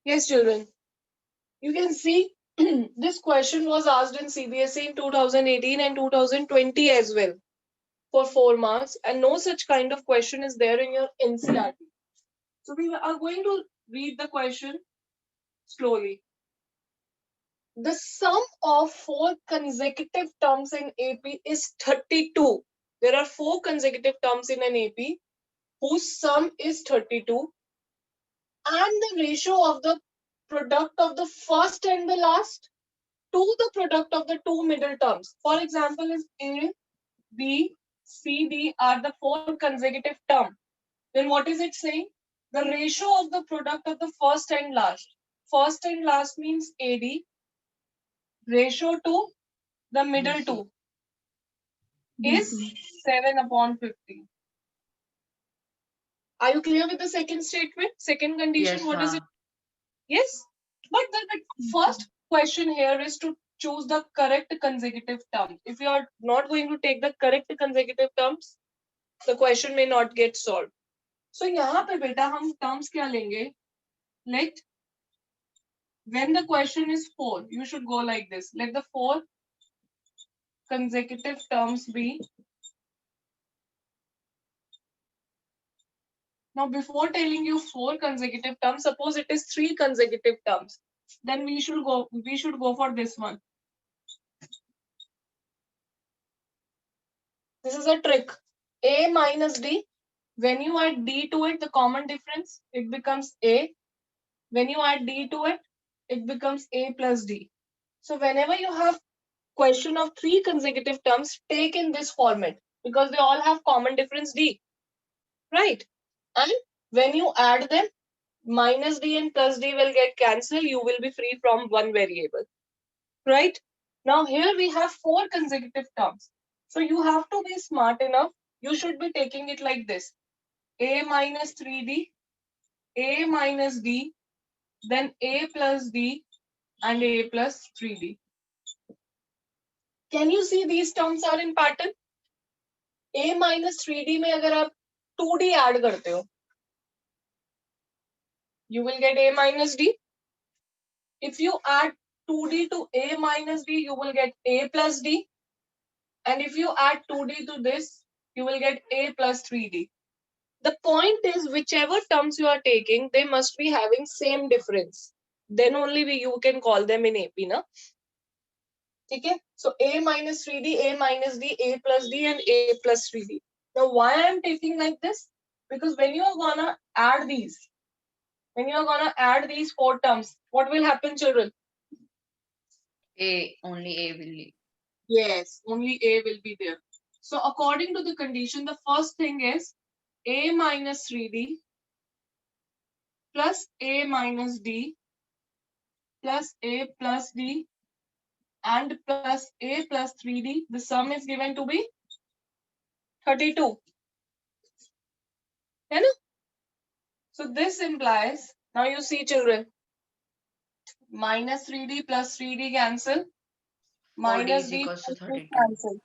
Yes, children. You can see this question was asked in CBSE in 2018 and 2020 as well for 4 marks, and no such kind of question is there in your NCERT. So we are going to read the question slowly. The sum of 4 consecutive terms in AP is 32. There are 4 consecutive terms in an AP whose sum is 32, and the ratio of the product of the first and the last to the product of the 2 middle terms. For example, if A, B, C, D are the 4 consecutive terms, then what is it saying? The ratio of the product of the first and last. First and last means AD. Ratio to the middle two is 7/50. Are you clear with the second statement? Second condition, Yes, what is it? ma'am. Yes. But the first question here is to choose the correct consecutive terms. If you are not going to take the correct consecutive terms, the question may not get solved. So यहाँ पे बेटा हम terms क्या लेंगे? Let when the question is 4, you should go like this. Let the 4 consecutive terms be. Now, before telling you 4 consecutive terms, suppose it is 3 consecutive terms, then we should go for this one. This is a trick. A minus D. When you add D to it, the common difference, it becomes A. When you add D to it, it becomes A plus D. So whenever you have question of 3 consecutive terms, take in this format because they all have common difference D, right? And when you add them, minus D and plus D will get cancelled. You will be free from one variable, right? Now here we have 4 consecutive terms. So you have to be smart enough. You should be taking it like this. A minus 3D, A minus D, then A plus D and A plus 3D. Can you see these terms are in pattern? A minus 3D में अगर आप 2D add करते हो, you will get A minus D. If you add 2D to A minus D, you will get A plus D. And if you add 2D to this, you will get A plus 3D. The point is, whichever terms you are taking, they must be having same difference. Then only you can call them in AP, na? Okay? So A minus 3D, A minus D, A plus D, and A plus 3D. Now, why I am taking like this? Because when you are gonna add these, 4 terms, what will happen, children? Only A will be. Yes, only A will be there. So according to the condition, the first thing is A minus 3D plus A minus D plus A plus D and plus A plus 3D. The sum is given to be 32. है ना? So this implies, now you see children, minus 3D plus 3D cancel, minus D equals to plus D 32. cancel.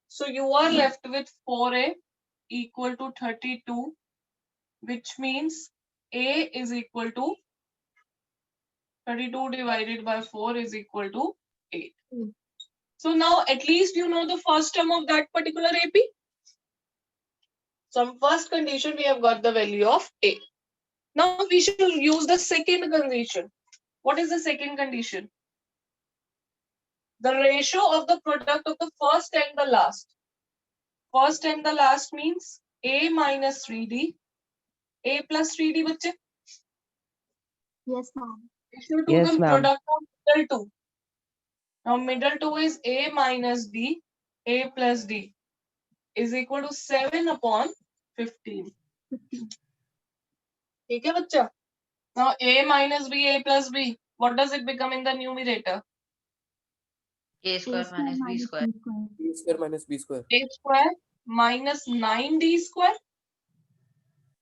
So you are left with 4A equal to 32, which means A is equal to 32 divided by 4 is equal to 8. So now at least you know the first term of that particular AP. So first condition we have got the value of A. Now we should use the second condition. What is the second condition? The ratio of the product of the first and the last. First and the last means A minus 3D, A plus 3D बच्चे. Yes, ma'am. Ratio to Yes, the ma'am. product of middle two. Now middle two is A minus D, A plus D is equal to 7/15. ठीक है बच्चा? Now A minus B, A plus B. What does it become in the numerator? A square minus B square. A square minus B square. A square minus 9D square.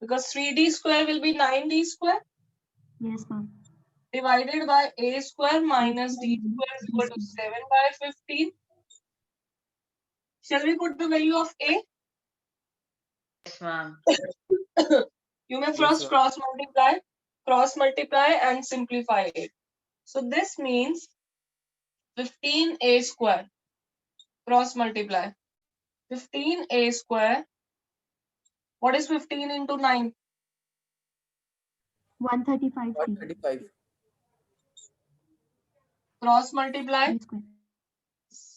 Because 3D square will be 9D square. Yes, ma'am. Divided by A square minus D square is equal to 7/15. Shall we put the value of A? Yes, ma'am. You may Yes, first ma'am. cross multiply. cross multiply and simplify it. So this means 15a square, cross multiply. 15a square. What is 15 into 9? 135 D 135. Cross multiply. square.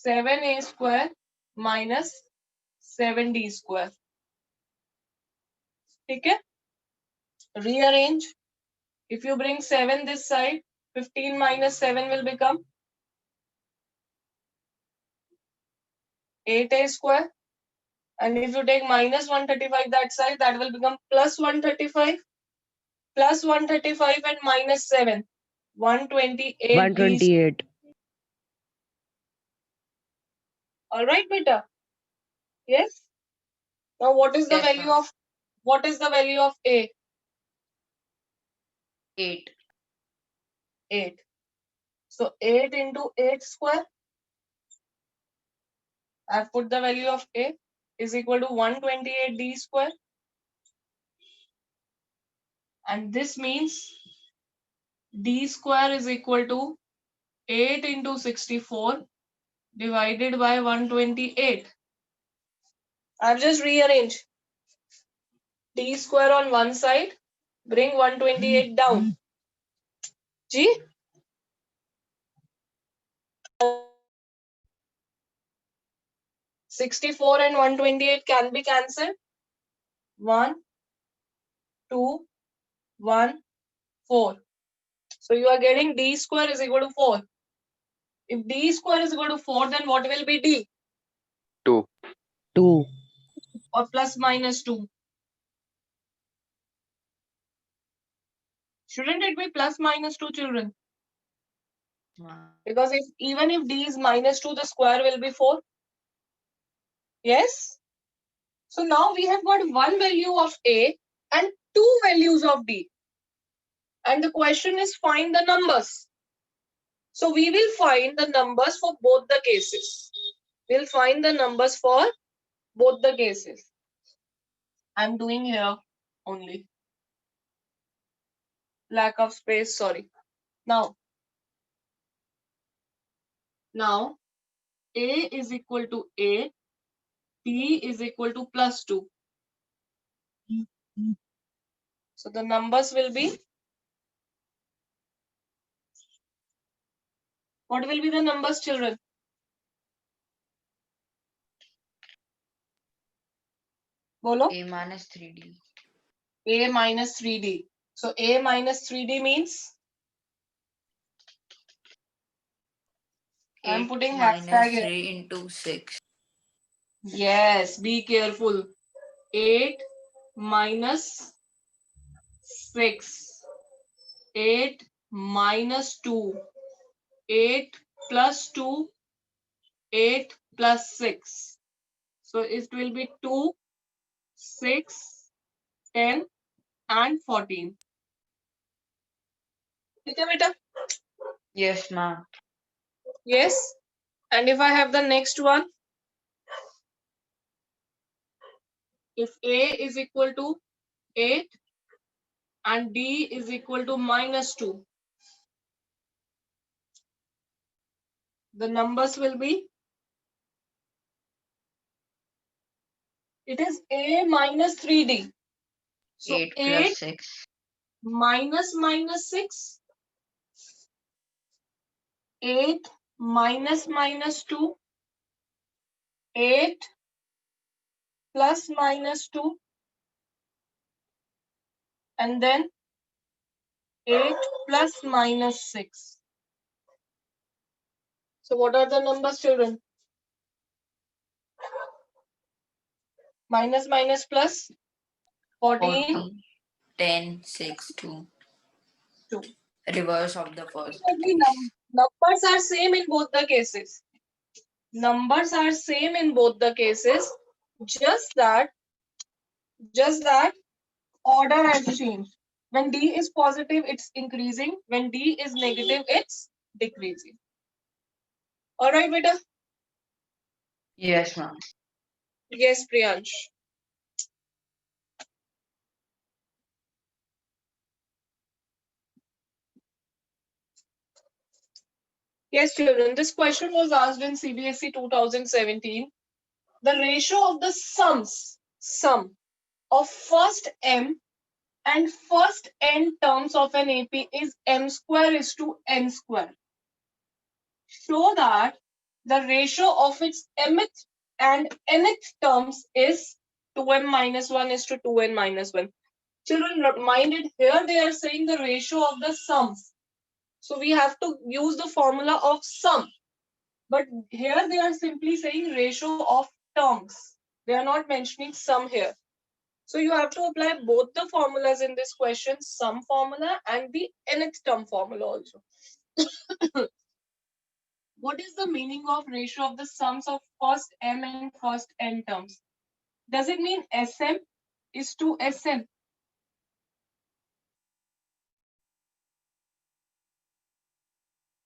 7a square minus 7d square. Okay? Rearrange. If you bring 7 this side, 15 minus 7 will become 8a square. And if you take minus 135 that side, that will become plus 135. Plus 135 and minus 7. 128. 128. All right, beta. Yes. Now, what is the Yes, value ma'am. of a? 8. 8. So 8 into 8 square. I've put the value of a is equal to 128 d square. And this means d square is equal to 8 into 64 divided by 128. I've just rearranged. D square on one side, bring 128 down. G? 64 and 128 can be cancelled. 1, 2, 1, 4. So you are getting d square is equal to 4. If d square is equal to 4, then what will be d? 2. Or plus minus 2? Shouldn't it be plus minus 2, children? Ma'am. Because even if d is minus 2, the square will be 4. Yes? So now we have got one value of a and two values of d. And the question is find the numbers. So we will find the numbers for both the cases. We'll find the numbers for both the cases. I'm doing here only. Lack of space, sorry. Now a is equal to a, d is equal to plus 2. So the numbers will be, what will be the numbers, children? Bolo? A minus 3D. A minus 3d. So a minus 3d means? I'm 8 putting minus hashtag here. 3 into 6. Yes, be careful. 8 minus 6. 8 minus 2. 8 plus 2. 8 plus 6. So it will be 2, 6, 10 and 14. Okay, beta? Yes, ma'am. Yes. And if I have the next one, if a is equal to 8 and d is equal to minus 2, the numbers will be, it is a minus 3d. So 8 plus 8 6. minus minus 6, 8 minus minus 2, 8 plus minus 2, and then 8 plus minus 6. So what are the numbers, children? Minus minus plus 14, 40, 10, 6, 2. 2. Reverse of the first The case. numbers are same in both the cases. Numbers are same in both the cases. Just that order has changed. When d is positive, it's increasing. When d is negative, it's decreasing. All right, beta? Yes, ma'am. Yes, Priyansh. Yes, children, this question was asked in CBSE 2017. The ratio of the sum of first m and first n terms of an AP is m square is to n square. Show that the ratio of its mth and nth terms is 2m minus 1 is to 2n minus 1. Children, reminded here they are saying the ratio of the sums. So we have to use the formula of sum. But here they are simply saying ratio of terms. They are not mentioning sum here. So you have to apply both the formulas in this question, sum formula and the nth term formula also. What is the meaning of ratio of the sums of first m and first n terms? Does it mean Sm is to Sn?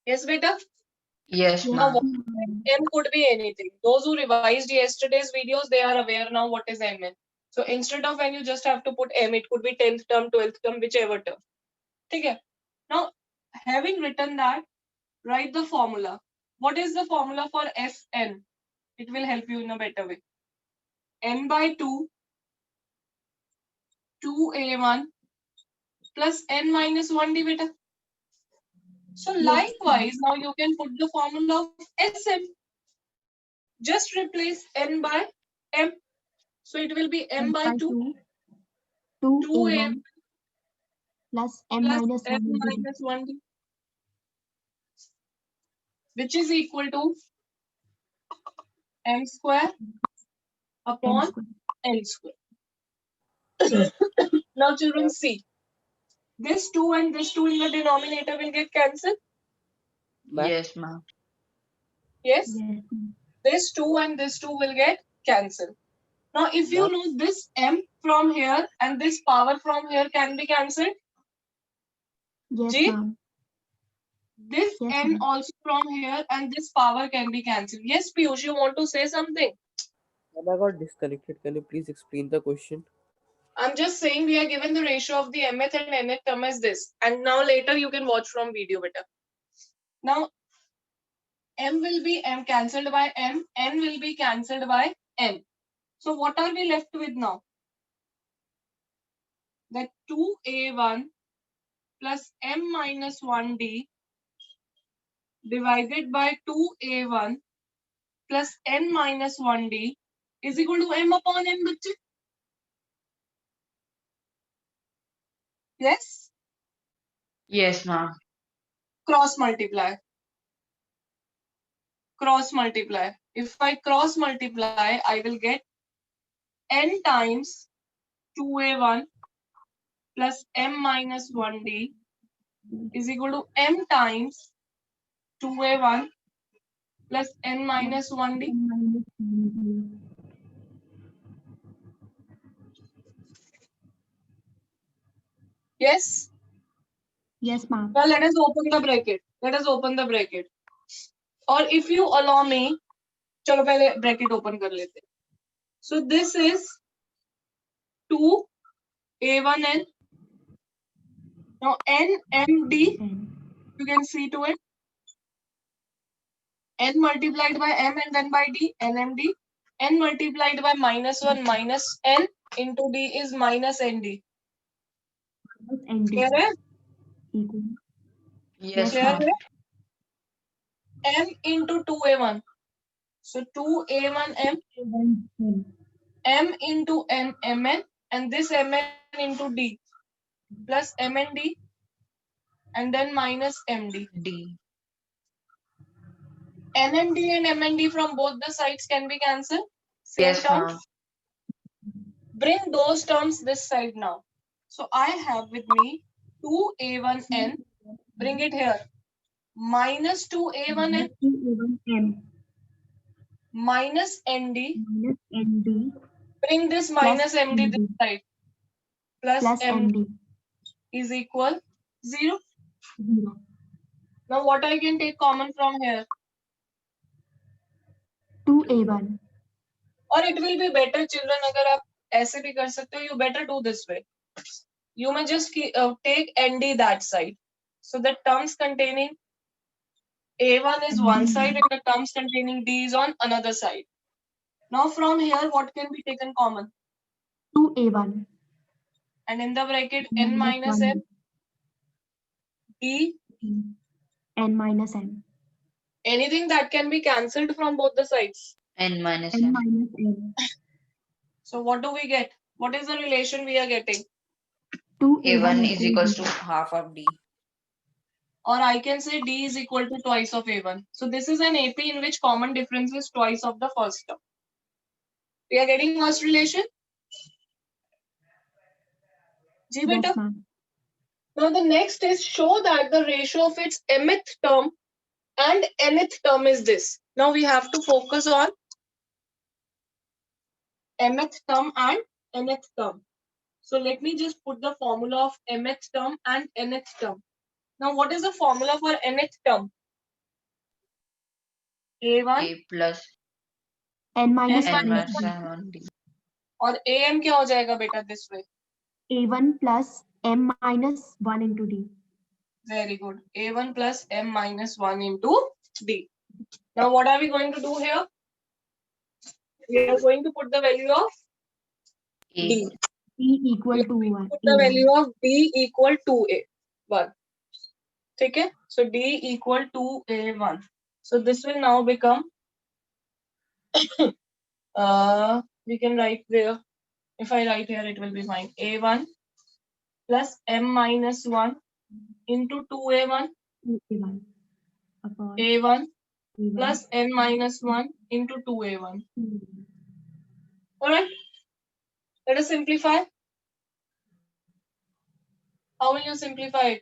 Yes, beta? Yes, Yes, Now, ma'am. what M could be anything. Those who revised yesterday's videos, they are aware now what is Mn. So instead of n, you just have to put M. It could be 10th term, 12th term, whichever term. Okay. Now, having written that, write the formula. What is the formula for Sn? It will help you in a better way. N by 2, 2a1 plus n minus 1 d beta. So likewise, now you can put the formula of Sm. Just replace n by m. So it will be m by 2, 2a plus m plus minus m 1 minus 1d, which is equal to m square n upon square. n square. Now children see, this 2 and this 2 in the denominator will get cancelled. Ma'am. Yes, ma'am. Yes, Yes, this 2 and this 2 will get cancelled. Now if you Ma'am. know this m from here and this power from here can be cancelled. yes, G, ma'am. this Yes, n ma'am. also from here and this power can be cancelled. Yes, Piyush, you want to say something? Ma'am, I got disconnected. Can you please explain the question? I'm just saying we are given the ratio of the mth and nth term as this. And now later you can watch from video better. Now m will be m cancelled by m, n will be cancelled by n. So what are we left with now? That 2a1 plus m minus 1d divided by 2a1 plus n minus 1d is equal to m upon n, bachche. Yes? Yes, ma'am. Cross multiply. Cross multiply. If I cross multiply, I will get n times 2a1 plus m minus 1d is equal to m times 2a1 plus n minus 1d. M minus 1. Yes? Yes, ma'am. Now let us open the bracket. Let us open the bracket. Or if you allow me, chalo pehle bracket open kar lete. So this is 2a1n. Now nmd, N. you can see to it. N multiplied by m and then by d, nmd. N multiplied by minus 1 minus n into d is minus nd. Plus ND Clear hai? equal. Yes, Clear ma'am. hai? M into 2a1. So 2a1m, N. m into n mn, and this mn into d plus mnd and then minus md. D. Nmd and mnd from both the sides can be cancelled. Same Yes, ma'am. terms. Bring those terms this side now. So I have with me 2a1n. Bring it here. Minus 2a1n M minus nd. minus ND Bring this plus minus md this ND side. Plus plus md ND is equal 0. 0. Now what I can take common from here? 2A1. Or it will be better children अगर आप ऐसे भी कर सकते हो, you better do this way. You may just take nd that side. So the terms containing A1 is one side and the terms containing D is on another side. Now from here, what can be taken common? 2A1. And in the bracket, N minus M, D, N minus M. anything that can be cancelled from both the sides. N minus N M. minus M. So what do we get? What is the relation we are getting? 2A1 A1 is equals to half of D. Or I can say D is equal to twice of A1. So this is an AP in which common difference is twice of the first term. We are getting first relation? Ji beta? Yes, ma'am. Now the next is show that the ratio of its mth term and nth term is this. Now we have to focus on mth term and nth term. So let me just put the formula of mth term and nth term. Now what is the formula for nth term? A1 A plus N minus N N minus minus 1. M on D. और am क्या हो जाएगा बेटा this way? A1 plus M minus 1 into D. Very good. A1 plus m minus 1 into D. Now what are we going to do here? We are going to put the value of A. D. D equal We to 1. put the value of D equal to A1. Okay? So D equal to A1. So this will now become, we can write there. If I write here, it will be fine. A1 plus m minus 1 into 2A1. 2A1 upon A1 A1. plus n minus 1 into 2A1. Alright? Let us simplify. How will you simplify it?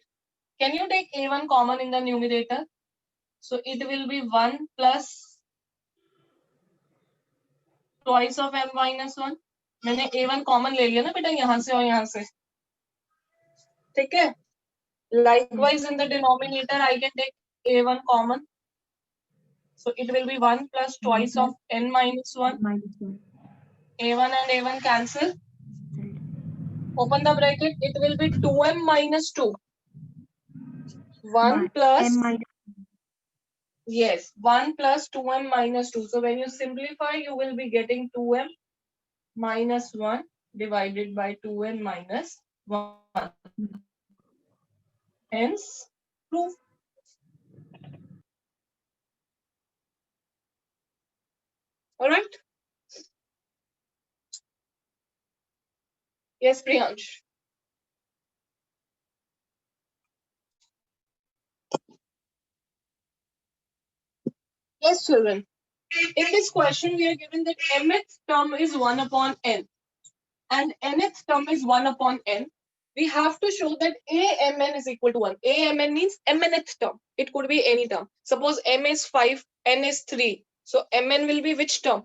Can you take A1 common in the numerator? So it will be 1 plus twice of m minus 1. मैंने A1 common ले लिया ना बेटा यहाँ से और यहाँ से. ठीक है? Likewise in the denominator I can take A1 common. So it will be 1 plus twice of n minus 1. Minus 1. A1 and A1 cancel. Open the bracket. It will be 2m minus 2. 1 plus M minus yes, 1 plus 2m minus 2. So when you simplify, you will be getting 2m minus 1 divided by 2n minus 1. Hence, proof. Alright? Yes, Priyansh. Yes, children. In this question, we are given that mth term is 1 upon n and nth term is 1 upon n. We have to show that amn is equal to 1. Amn means mnth term. It could be any term. Suppose m is 5, n is 3. So mn will be which term?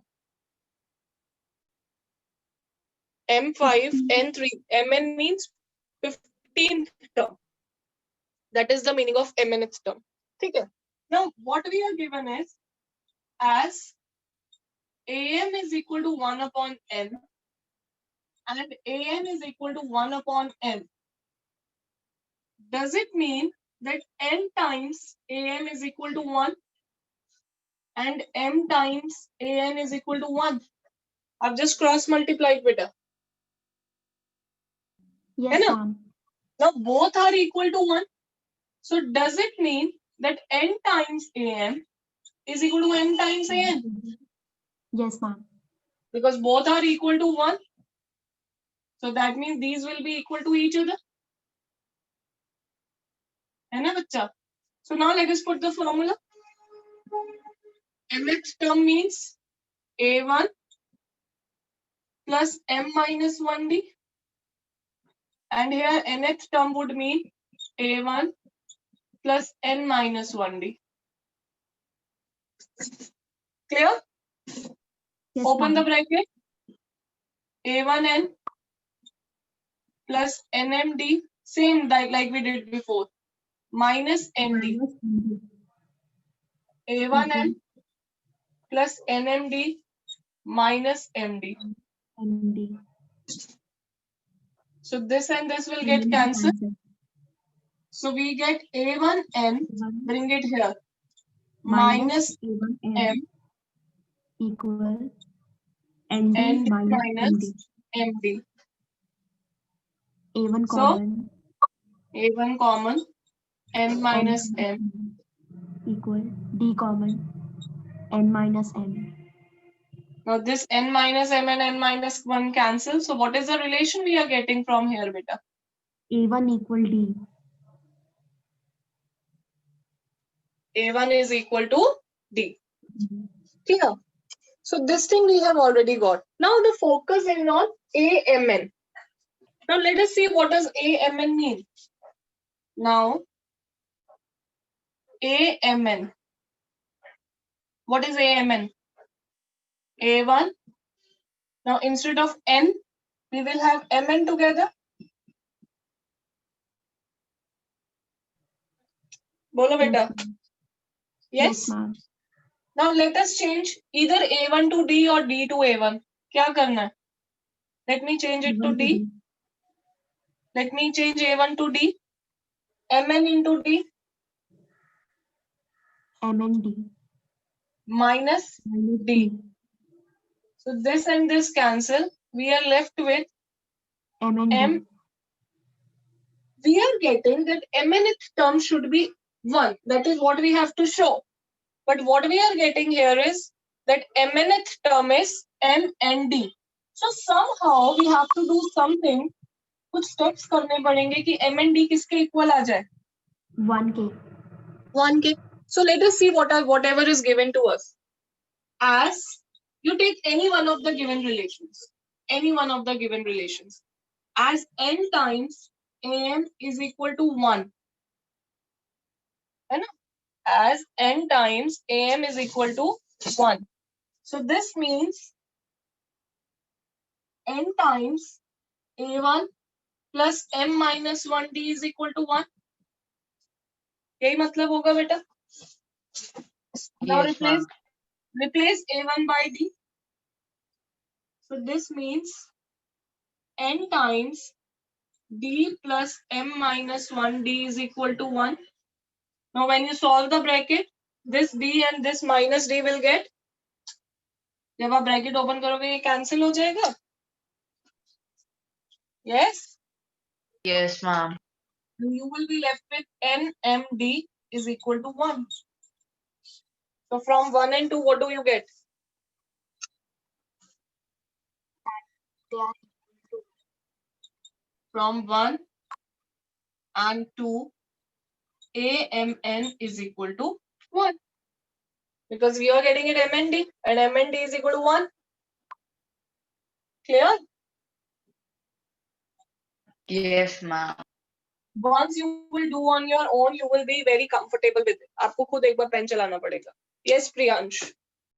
M5, N3. Mn means 15th term. That is the meaning of mnth term. Okay. Now, what we are given is as am is equal to 1 upon n and an is equal to 1 upon m. Does it mean that n times am is equal to 1 and m times an is equal to 1? I've just cross multiplied with it. Yes, ma'am. Now both are equal to 1. So does it mean that n times am is equal to m times an? Yes, ma'am. Because both are equal to 1. So that means these will be equal to each other. है ना बच्चा? So now let us put the formula. Mth term means a1 plus m minus 1d. And here nth term would mean a1 plus n minus 1d. Clear? Yes, Open the ma'am. bracket. A1n plus nmd. Same like we did before. Minus nd. Minus MD A1n plus nmd minus md. MD. So this and this will get cancelled. So we get a1n, bring it here, minus A1 M equal ND and minus minus MD. MD. A1 So common A1 common, M minus M. equal D common N minus M. Now this N minus M and N minus 1 cancel. So what is the relation we are getting from here, beta? A1 equal D. A1 is equal to D. Clear? So this thing we have already got. Now the focus is on AMN. Now let us see what does AMN mean. Now AMN. What is AMN? A1. Now instead of N, we will have MN together. Bolo beta. Yes. ma'am. Now let us change either A1 to D or D to A1. क्या करना है? Let me change it to D. Let me change A1 to D. MN into D M and D minus minus D. So this and this cancel. We are left with M and M. D. We are getting that mnth term should be 1. That is what we have to show. But what we are getting here is that mnth term is M and D. So somehow we have to do something. कुछ steps करने पड़ेंगे कि M and D किसके equal आ जाए? 1K. 1K. So let us see whatever is given to us. As you take any one of the given relations. Any one of the given relations. As n times am is equal to 1. है ना? As n times am is equal to 1. So this means n times a1 plus m minus 1d is equal to 1. यही मतलब होगा बेटा. Now Yes, ma'am. replace a1 by d. So this means n times d plus m minus 1d is equal to 1. Now when you solve the bracket, this d and this minus d will get. जब आप bracket open करोगे ये cancel हो जाएगा. Yes. Yes, ma'am. You will be left with nmd is equal to 1. So from 1 and 2, what do you get? They are From 1 and 2, amn is equal to 1. Because we are getting it mnd and mnd is equal to 1. Clear? Yes, ma'am. Once you will do on your own, you will be very comfortable with it. आपको खुद एक बार pen चलाना पड़ेगा. Yes, Priyansh.